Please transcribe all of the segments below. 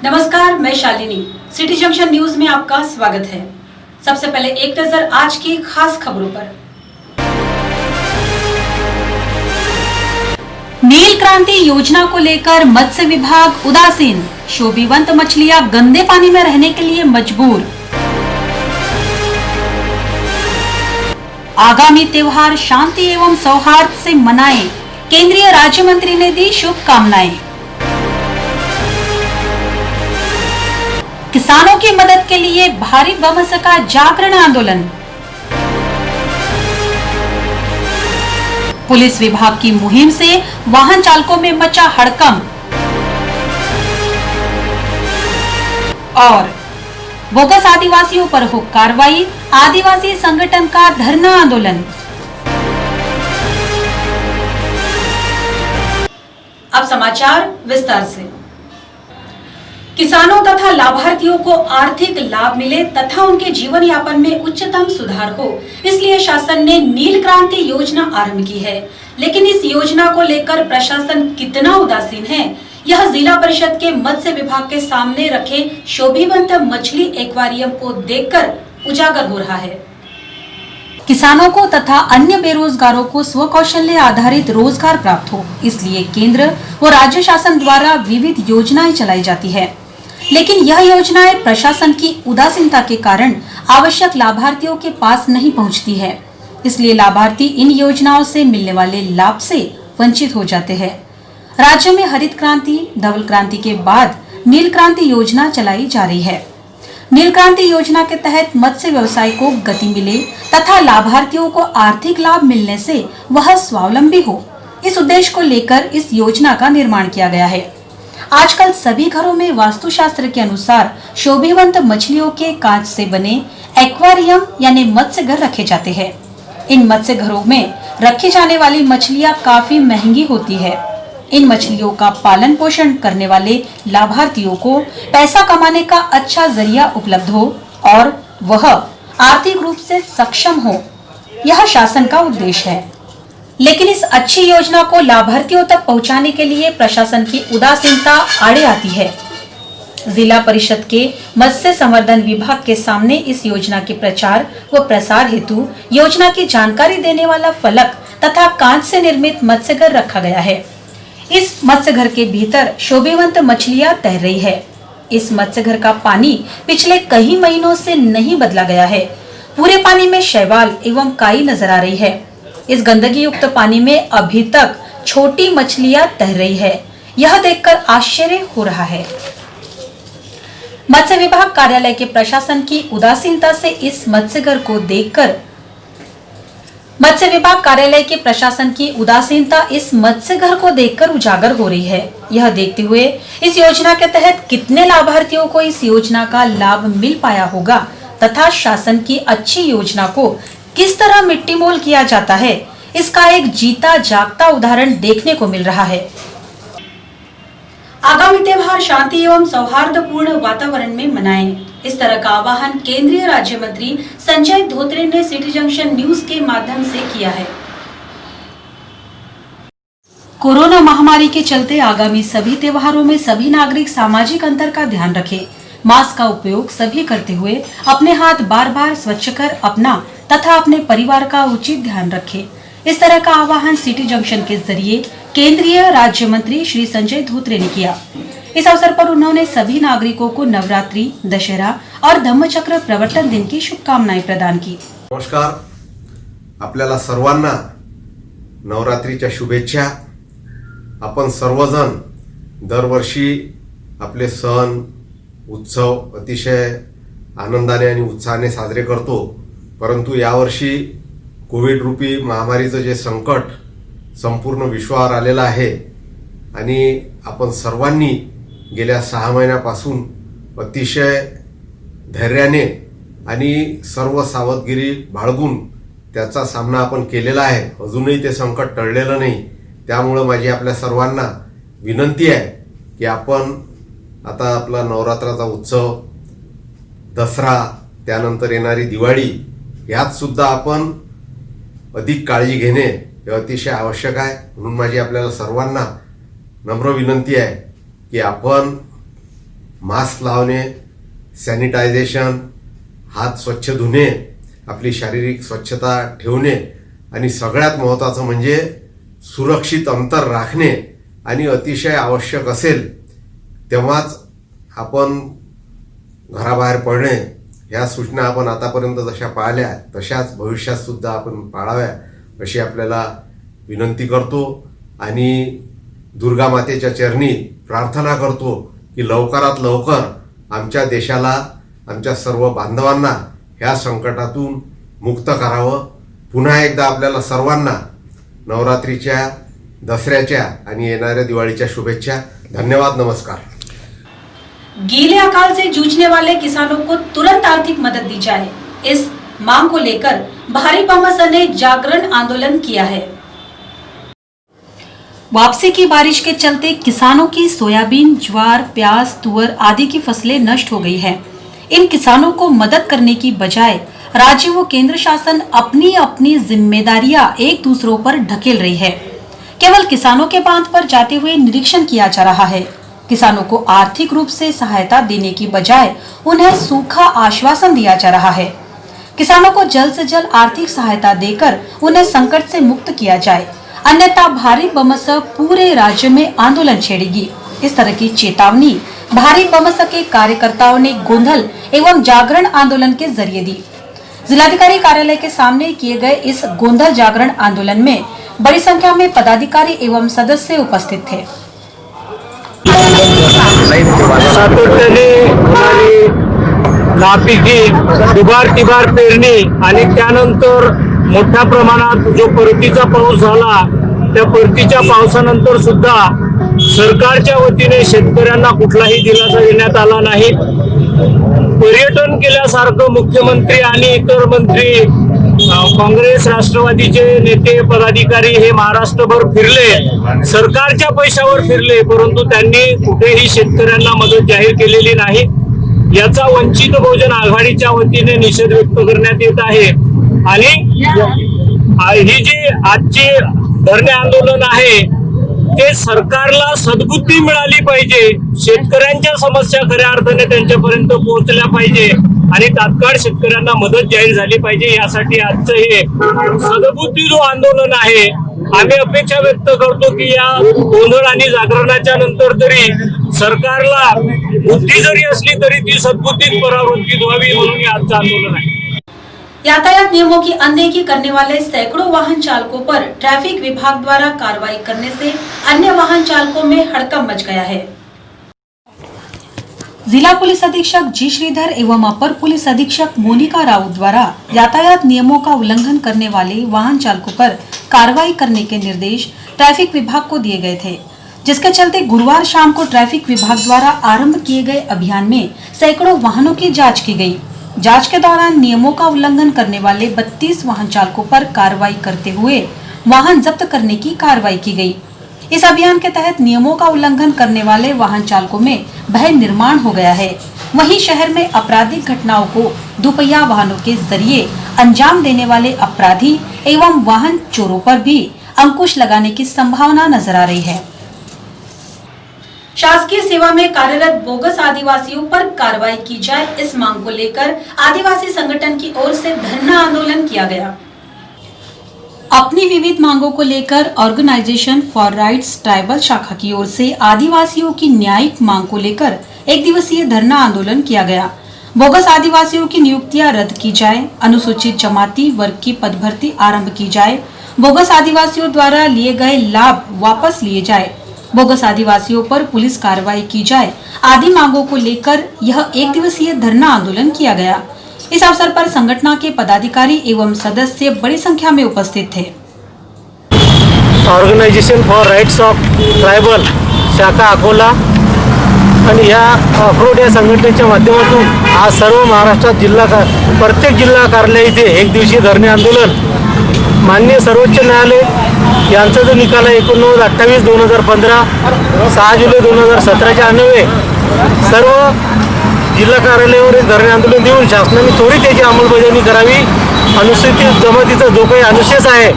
नमस्कार, मैं Shalini. City junction news में आपका स्वागत है। सबसे पहले एक नजर आज की खास खबरों पर। नील क्रांति योजना को लेकर मत्स्य विभाग उदासीन, शोभिवंत मछलियां गंदे पानी में रहने के लिए मजबूर। आगामी त्योहार शांति एवं सौहार्द से मनाएं, केंद्रीय राज्य मंत्री ने दी शुभकामनाएं। किसानों की मदद के लिए भारी बमस का जागरण आंदोलन। पुलिस विभाग की मुहिम से वाहन चालकों में मचा हड़कंप। और बोगस आदिवासियों पर हो कार्रवाई, आदिवासी संगठन का धरना आंदोलन। अब समाचार विस्तार से। किसानों तथा लाभार्थियों को आर्थिक लाभ मिले तथा उनके जीवन यापन में उच्चतम सुधार हो, इसलिए शासन ने नील क्रांति योजना आरंभ की है। लेकिन इस योजना को लेकर प्रशासन कितना उदासीन है, यह जिला परिषद के मत्स्य विभाग के सामने रखे शोभिवंत मछली एक्वेरियम को देखकर उजागर हो रहा है। किसानों को तथा अन्य बेरोजगारों को स्वकौशल्य आधारित रोजगार प्राप्त हो, इसलिए केंद्र व राज्य शासन द्वारा विविध योजनाएं चलाई जाती है। लेकिन यह योजनाएं प्रशासन की उदासीनता के कारण आवश्यक लाभार्थियों के पास नहीं पहुंचती है। इसलिए लाभार्थी इन योजनाओं से मिलने वाले लाभ से वंचित हो जाते हैं। राज्य में हरित क्रांति, धवल क्रांति के बाद नील क्रांति योजना चलाई जा रही है। नील क्रांति योजना के तहत मत्स्य व्यवसाय को गति मिले तथा लाभार्थियों को आर्थिक लाभ मिलने से वह स्वावलंबी हो, इस उद्देश्य को लेकर इस योजना का निर्माण किया गया है। आजकल सभी घरों में वास्तुशास्त्र के अनुसार शोभिवंत मछलियों के कांच से बने एक्वेरियम यानी मत्स्य घर रखे जाते हैं। इन मत्स्य घरों में रखी जाने वाली मछलियां काफी महंगी होती है। इन मछलियों का पालन पोषण करने वाले लाभार्थियों को पैसा कमाने का अच्छा जरिया उपलब्ध हो और वह आर्थिक रूप से सक्षम हो, यह शासन का उद्देश्य है। लेकिन इस अच्छी योजना को लाभार्थियों तक पहुंचाने के लिए प्रशासन की उदासीनता आड़े आती है। जिला परिषद के मत्स्य संवर्धन विभाग के सामने इस योजना के प्रचार व प्रसार हेतु योजना की जानकारी देने वाला फलक तथा कांच से निर्मित मत्स्य घर रखा गया है। इस मत्स्य घर के भीतर शोभिवंत मछलियां तैर रही है। इस मत्स्य घर का पानी पिछले कई महीनों से नहीं बदला गया है। पूरे पानी में शैवाल एवं काई नजर आ रही है। इस गंदगी युक्त पानी में अभी तक छोटी मछलियां तैर रही है। यह देखकर आश्चर्य हो रहा है। मत्स्य विभाग कार्यालय के प्रशासन की उदासीनता से इस मत्स्य घर को देखकर इस मत्स्य घर को देखकर उजागर हो रही है। यह देखते हुए इस योजना के तहत कितने लाभार्थियों को इस योजना का लाभ मिल पाया होगा तथा शासन की अच्छी योजना को किस तरह मिट्टी मोल किया जाता है, इसका एक जीता जागता उदाहरण देखने को मिल रहा है। आगामी त्योहार शांति एवं सौहार्दपूर्ण वातावरण में मनाएं, इस तरह का आह्वान केंद्रीय राज्य मंत्री संजय धोत्रे ने सिटी जंक्शन न्यूज के माध्यम से किया है। कोरोना महामारी के चलते आगामी सभी त्योहारों में सभी नागरिक सामाजिक अंतर का ध्यान रखें। मास्क का उपयोग सभी करते हुए अपने हाथ बार बार स्वच्छ कर अपना तथा अपने परिवार का उचित ध्यान रखें। इस तरह का आह्वान सिटी जंक्शन के जरिए केंद्रीय राज्य मंत्री श्री संजय धोत्रे ने किया। इस अवसर पर उन्होंने सभी नागरिकों को नवरात्रि, दशहरा और धम्मचक्र प्रवर्तन दिन की शुभकामनाएं प्रदान की। नमस्कार, आपल्याला सर्वांना नवरात्रीच्या शुभेच्छा। आपण सर्वजण दरवर्षी आपले सण उत्सव अतिशय आनंदाने आणि उत्साहाने साजरे करतो, परंतु यावर्षी कोविड रूपी महामारीचं जे संकट संपूर्ण विश्वावर आलेलं आहे आणि आपण सर्वांनी गेल्या 6 महिन्यापासून अतिशय धैर्याने आणि सर्व सावधगिरी बाळगून त्याचा सामना आपण केलेला आहे। अजूनही ते संकट टळलेलं नाही। त्यामुळे माझी आपल्या सर्वांना विनंती आहे की आपण आता आपला नवरात्राचा उत्सव, दसरा, त्यानंतर येणारी दिवाळी यात सुद्धा आपण अधिक काळजी घेणे हे अतिशय आवश्यक आहे। म्हणून माझी आपल्याला सर्वांना नम्र विनंती आहे की आपण मास्क लावणे, सॅनिटायझेशन, हात स्वच्छ धुणे, आपली शारीरिक स्वच्छता ठेवणे आणि सगळ्यात महत्त्वाचं म्हणजे सुरक्षित अंतर राखणे आणि अतिशय आवश्यक असेल तेव्हाच आपण घराबाहेर पडणे, ह्या सूचना आपण आतापर्यंत जशा पाळल्या तशाच भविष्यात सुद्धा आपण पाळाव्या अशी आपल्याला विनंती करतो आणि दुर्गा मातेच्या चरणी प्रार्थना करतो की लवकरात लवकर आमच्या देशाला, आमच्या सर्व बांधवांना ह्या संकटातून मुक्त करावं. पुन्हा एकदा आपल्याला सर्वांना नवरात्रीच्या, दसऱ्याच्या आणि येणाऱ्या दिवाळीच्या शुभेच्छा. धन्यवाद. नमस्कार. गीले अकाल से जूझने वाले किसानों को तुरंत आर्थिक मदद दी जाए, इस मांग को लेकर भारी बमस ने जागरण आंदोलन किया है। वापसी की बारिश के चलते किसानों की सोयाबीन, ज्वार, प्याज, तुअर आदि की फसलें नष्ट हो गई हैं। इन किसानों को मदद करने की बजाय राज्य व केंद्र शासन अपनी अपनी जिम्मेदारियां एक दूसरों पर ढकेल रही है। केवल किसानों के बांध पर जाते हुए निरीक्षण किया जा रहा है। किसानों को आर्थिक रूप से सहायता देने की बजाय उन्हें सूखा आश्वासन दिया जा रहा है। किसानों को जल्द से जल्द आर्थिक सहायता देकर उन्हें संकट से मुक्त किया जाए, अन्यथा भारी बमस पूरे राज्य में आंदोलन छेड़ेगी। इस तरह की चेतावनी भारी बमस के कार्यकर्ताओं ने गोंधल एवं जागरण आंदोलन के जरिए दी। जिलाधिकारी कार्यालय के सामने किए गए इस गोंधल जागरण आंदोलन में बड़ी संख्या में पदाधिकारी एवं सदस्य उपस्थित थे। सातत्याने होणारी नापिकी, दुबार तिबार पेरणी आणि त्यानंतर मोठ्या प्रमाणात जो परतीचा पाऊस झाला, त्या परतीच्या पावसानंतर सुद्धा सरकारच्या वतीने शेतकऱ्यांना कुठलाही दिलासा देण्यात आला नाही। पर्यटन केल्यासारखं मुख्यमंत्री आणि इतर मंत्री, काँग्रेस राष्ट्रवादीचे नेते पदाधिकारी हे महाराष्ट्रभर फिरले, सरकारच्या पैशावर फिरले, परंतु त्यांनी कुठेही शेतकऱ्यांना मदत जाहीर केलेली नाही। याचा वंचित बहुजन आघाडीच्या वतीने निषेध व्यक्त करण्यात येत आहे। आणि ही जी आजची धरणे आंदोलन आहे ते सरकारला सद्बुद्धी मिळाली पाहिजे, शेतकऱ्यांच्या समस्या खऱ्या अर्थाने त्यांच्यापर्यंत पोहोचल्या पाहिजे आणि तात्काळ शेतकऱ्यांना मदत जाहीर झाली पाहिजे। यासाठी आजचं हे सद्बुद्धी जो आंदोलन आहे, आम्ही अपेक्षा व्यक्त करतो की या गोंधळ आणि जागरणाच्या नंतर तरी सरकारला बुद्धी जरी असली तरी ती सद्बुद्धीत परावर्तित व्हावी, म्हणून आजचं आंदोलन आहे। यातायात नियमों की अनदेखी करने वाले सैकड़ों वाहन चालकों पर ट्रैफिक विभाग द्वारा कार्रवाई करने से अन्य वाहन चालकों में हड़कंप मच गया है। जिला पुलिस अधीक्षक जी श्रीधर एवं अपर पुलिस अधीक्षक मोनिका राउत द्वारा यातायात नियमों का उल्लंघन करने वाले वाहन चालकों पर कार्रवाई करने के निर्देश ट्रैफिक विभाग को दिए गए थे, जिसके चलते गुरुवार शाम को ट्रैफिक विभाग द्वारा आरंभ किए गए अभियान में सैकड़ों वाहनों की जांच की गई। जांच के दौरान नियमों का उल्लंघन करने वाले 32 वाहन चालकों पर कार्रवाई करते हुए वाहन जब्त करने की कार्रवाई की गई। इस अभियान के तहत नियमों का उल्लंघन करने वाले वाहन चालकों में भय निर्माण हो गया है। वहीं शहर में आपराधिक घटनाओं को दुपहिया वाहनों के जरिए अंजाम देने वाले अपराधी एवं वाहन चोरों पर भी अंकुश लगाने की संभावना नजर आ रही है। शासकीय सेवा में कार्यरत बोगस आदिवासियों पर कार्रवाई की जाए, इस मांग को लेकर आदिवासी संगठन की ओर से धरना आंदोलन किया गया। अपनी विविध मांगों को लेकर ऑर्गेनाइजेशन फॉर राइट्स ट्राइबल शाखा की ओर से आदिवासियों की न्यायिक मांग को लेकर एक दिवसीय धरना आंदोलन किया गया। बोगस आदिवासियों की नियुक्तियां रद्द की जाए, अनुसूचित जमाती वर्ग की पदभर्ती आरंभ की जाए, बोगस आदिवासियों द्वारा लिए गए लाभ वापस लिए जाए, बोगस आदिवासियों पर पुलिस कार्रवाई की जाए आदि मांगों को लेकर यह एक दिवसीय धरना आंदोलन किया गया। इस अवसर पर संगठन के पदाधिकारी एवं सदस्य बड़ी संख्या में उपस्थित थे। Organisation for rights of tribal शाखा अकोला आणि या अक्रोड या संघटनेच्या माध्यमातून आज सर्व महाराष्ट्रात प्रत्येक जिल्हा कार्यालय इथे एक दिवसीय धरणे आंदोलन माननीय सर्वोच्च न्यायालय यांचा जो निकाल आहे 89/28/2015 6 जुलै 2017 अन्वये सर्व जिल्हा कार्यालयावर एक धरणे आंदोलन देऊन शासनाने त्वरित त्याची अंमलबजावणी करावी। अनुसूचित जमातीचा जो काही अनुशेष आहे,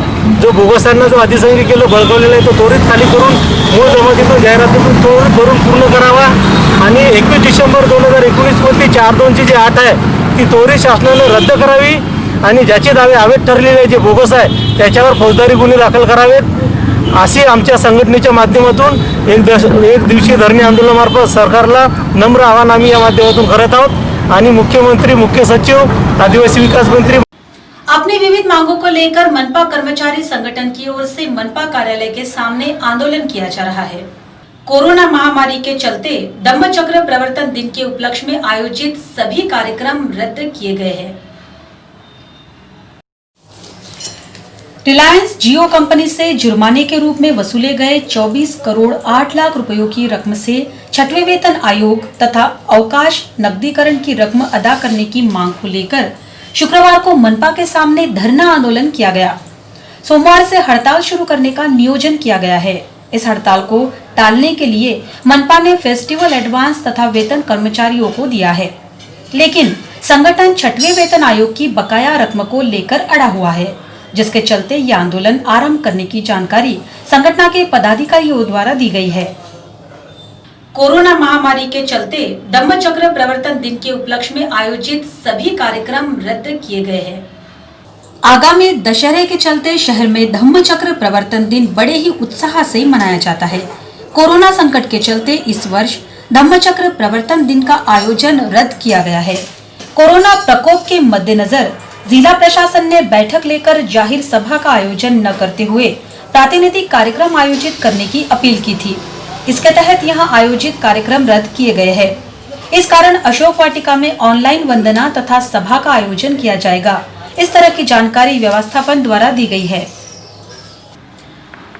जो बोगसांना जो अधिसंख्येला बळकावलेला आहे, तो त्वरित खाली करून मूळ जमातीतून जाहिरातीतून त्वरित भरून पूर्ण करावा। आणि 21 डिसेंबर 2019 मधली 4/2ची जी अट आहे ती त्वरित शासनाने रद्द करावी आणि ज्याचे दावे अवैध ठरलेले जे बोगस आहे त्याच्यावर फौजदारी गुन्हे दाखल करावेत, अशी आमच्या संघटनेच्या माध्यमातून एक दिवसीय धरणे आंदोलनामार्फत सरकारला नम्र आवाहन आम्ही या माध्यमातून करत आहोत आणि मुख्यमंत्री, मुख्य सचिव, आदिवासी विकास मंत्री अपनी विविध मांगों को लेकर मनपा कर्मचारी संगठन की ओर से मनपा कार्यालय के सामने आंदोलन किया जा रहा है। कोरोना महामारी के चलते धम्मचक्र प्रवर्तन दिन के उपलक्ष्य में आयोजित सभी कार्यक्रम रद्द किए गए हैं। रिलायंस जियो कंपनी से जुर्माने के रूप में वसूले गए 24 करोड़ 8 लाख रुपयों की रकम से 6वें वेतन आयोग तथा अवकाश नकदीकरण की रकम अदा करने की मांग को लेकर शुक्रवार को मनपा के सामने धरना आंदोलन किया गया। सोमवार से हड़ताल शुरू करने का नियोजन किया गया है। इस हड़ताल को टालने के लिए मनपा ने फेस्टिवल एडवांस तथा वेतन कर्मचारियों को दिया है, लेकिन संगठन 6वें वेतन आयोग की बकाया रकम को लेकर अड़ा हुआ है, जिसके चलते यह आंदोलन आरंभ करने की जानकारी संगठन के पदाधिकारियों द्वारा दी गई है। कोरोना महामारी के चलते धम्मचक्र प्रवर्तन दिन के उपलक्ष्य में आयोजित सभी कार्यक्रम रद्द किए गए हैं। आगामी दशहरे के चलते शहर में धम्मचक्र प्रवर्तन दिन बड़े ही उत्साह से मनाया जाता है। कोरोना संकट के चलते इस वर्ष धम्मचक्र प्रवर्तन दिन का आयोजन रद्द किया गया है। कोरोना प्रकोप के मद्देनजर जिला प्रशासन ने बैठक लेकर जाहिर सभा का आयोजन न करते हुए प्रातिनिधिक कार्यक्रम आयोजित करने की अपील की थी। इसके तहत यहां आयोजित कार्यक्रम रद्द किए गए हैं। इस कारण अशोक वाटिका में ऑनलाइन वंदना तथा सभा का आयोजन किया जाएगा। इस तरह की जानकारी व्यवस्थापन द्वारा दी गई है।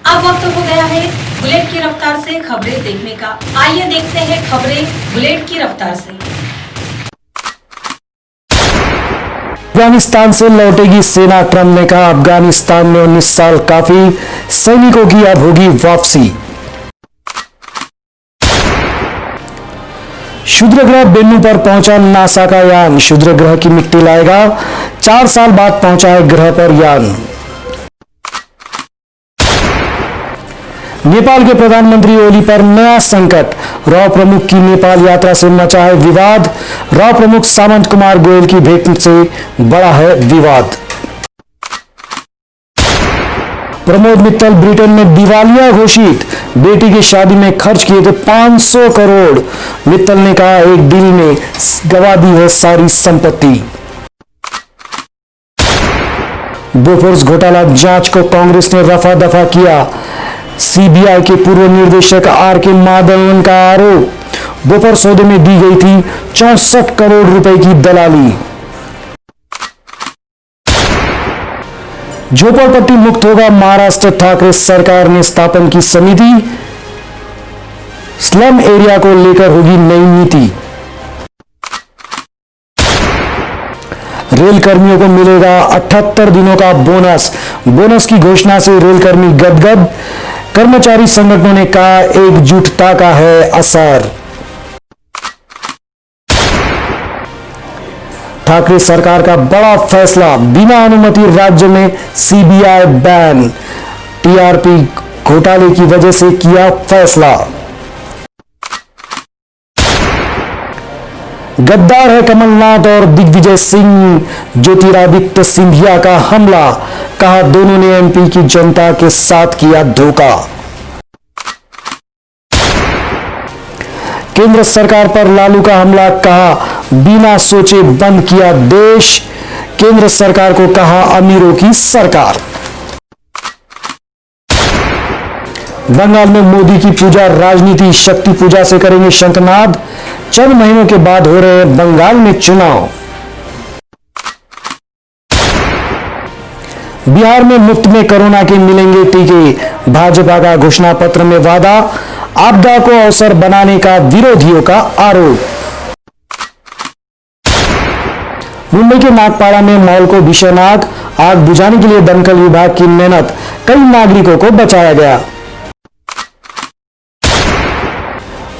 अब वक्त हो गया है बुलेट की रफ्तार से खबरें देखने का। आइए देखते हैं खबरें बुलेट की रफ्तार से। अफगानिस्तान से लौटेगी सेना, ट्रंप ने कहा अफगानिस्तान में 19 साल काफी, सैनिकों की अब होगी वापसी। क्षुद्र ग्रह बेन्नू पर पहुंचा नासा का यान, क्षुद्र ग्रह की मिट्टी लाएगा, 4 साल बाद पहुंचा है ग्रह पर यान। नेपाल के प्रधानमंत्री ओली पर नया संकट, रॉ प्रमुख की नेपाल यात्रा से मचा है विवाद, रॉ प्रमुख सामंत कुमार गोयल की भेंट से बड़ा है विवाद। प्रमोद मित्तल ब्रिटेन में दिवालिया घोषित, बेटी की शादी में खर्च किए थे 500 करोड़। मित्तल ने कहा एक डील में गवा दी है सारी संपत्ति। बोफोर्स घोटाला जांच को कांग्रेस ने रफा दफा किया, सीबीआई के पूर्व निदेशक आर.के. माधवन का आरोप, बोफोर्स सौदे में दी गई थी 64 करोड़ रुपए की दलाली। झोपड़पट्टी मुक्त होगा महाराष्ट्र, ठाकरे सरकार ने स्थापन की समिति, स्लम एरिया को लेकर होगी नई नीति। रेल कर्मियों को मिलेगा 78 दिनों का बोनस, बोनस की घोषणा से रेलकर्मी गदगद, कर्मचारी संगठनों ने कहा एकजुटता का है असर। ठाकरे सरकार का बड़ा फैसला, बिना अनुमति राज्य में सीबीआई बैन, टीआरपी घोटाले की वजह से किया फैसला। गद्दार है कमलनाथ और दिग्विजय सिंह, ज्योतिरादित्य सिंधिया का हमला, कहा दोनों ने एमपी की जनता के साथ किया धोखा। केंद्र सरकार पर लालू का हमला, कहा बिना सोचे बंद किया देश, केंद्र सरकार को कहा अमीरों की सरकार। बंगाल में मोदी की पूजा राजनीति, शक्ति पूजा से करेंगे शंखनाद, चंद महीनों के बाद हो रहे हैं बंगाल में चुनाव। बिहार में मुफ्त में कोरोना के मिलेंगे टीके, भाजपा का घोषणा पत्र में वादा, आपदा को अवसर बनाने का विरोधियों का आरोप। मुंबई के नागपाड़ा में मॉल को भीषण आग बुझाने के लिए दमकल विभाग की मेहनत, कई नागरिकों को बचाया गया।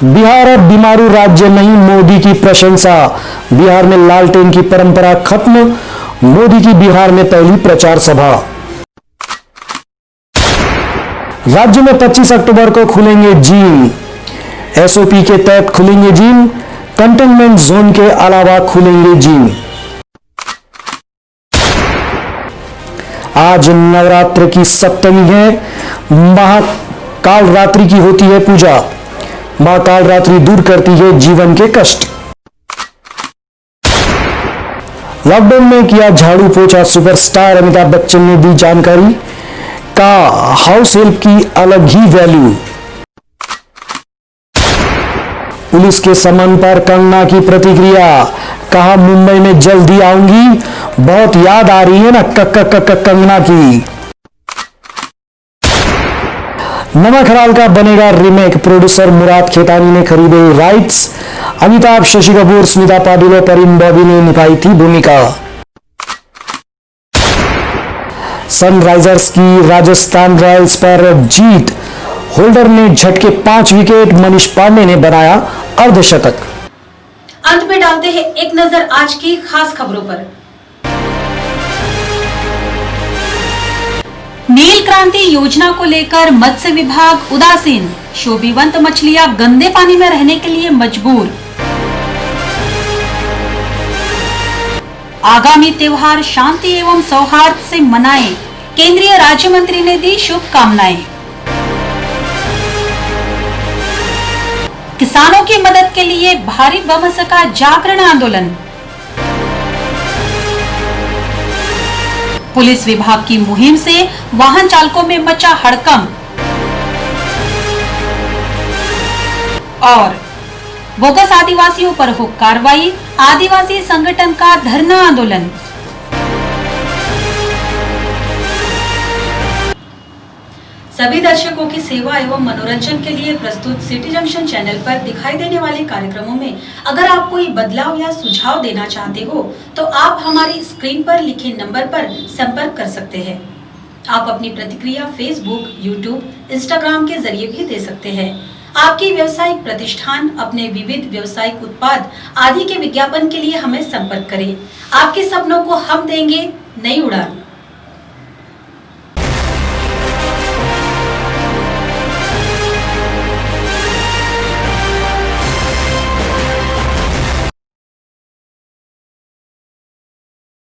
बिहार अब बीमारू राज्य नहीं, मोदी की प्रशंसा, बिहार में लालटेन की परंपरा खत्म, मोदी की बिहार में पहली प्रचार सभा। राज्य में 25 अक्टूबर को खुलेंगे जिम, एसओपी के तहत खुलेंगे जिम, कंटेनमेंट जोन के अलावा खुलेंगे जिम। आज नवरात्र की सप्तमी है। महाकाल रात्रि की होती है पूजा। महाकाल रात्रि दूर करती है जीवन के कष्ट। लॉकडाउन में किया झाड़ू पोछा सुपरस्टार अमिताभ बच्चन ने दी जानकारी। का हाउस हेल्प की अलग ही वैल्यू। पुलिस के समन पर कंगना की प्रतिक्रिया। कहा मुंबई में जल्दी आऊंगी, बहुत याद आ रही है ना कंगना की। नमक हलाल का बनेगा रीमेक। प्रोड्यूसर मुराद खेतानी ने खरीदे राइट्स। अमिताभ, शशि कपूर, स्मिता पाटिल और परीन बॉबी ने निभाई थी भूमिका। सनराइजर्स की राजस्थान रॉयल्स पर जीत। होल्डर ने झटके 5 विकेट। मनीष पांडे ने बनाया अर्धशतक। अंत में डालते हैं एक नजर आज की खास खबरों पर। नील क्रांति योजना को लेकर मत्स्य विभाग उदासीन। शोभिवंत मछलियां गंदे पानी में रहने के लिए मजबूर। आगामी त्योहार शांति एवं सौहार्द से मनाएं। केंद्रीय राज्य मंत्री ने दी शुभकामनाएं। किसानों की मदद के लिए भारी बमस का जागरण आंदोलन। पुलिस विभाग की मुहिम से वाहन चालकों में मचा हड़कंप। और बोगस आदिवासियों पर हो कार्रवाई। आदिवासी संगठन का धरना आंदोलन। सभी दर्शकों की सेवा एवं मनोरंजन के लिए प्रस्तुत सिटी जंक्शन चैनल पर दिखाई देने वाले कार्यक्रमों में अगर आप कोई बदलाव या सुझाव देना चाहते हो तो आप हमारी स्क्रीन पर लिखे नंबर पर संपर्क कर सकते हैं। आप अपनी प्रतिक्रिया फेसबुक, यूट्यूब, इंस्टाग्राम के जरिए भी दे सकते हैं। आपकी व्यवसायिक प्रतिष्ठान अपने विविध व्यवसायिक उत्पाद आदि के विज्ञापन के लिए हमें संपर्क करें। आपके सपनों को हम देंगे नई उड़ान।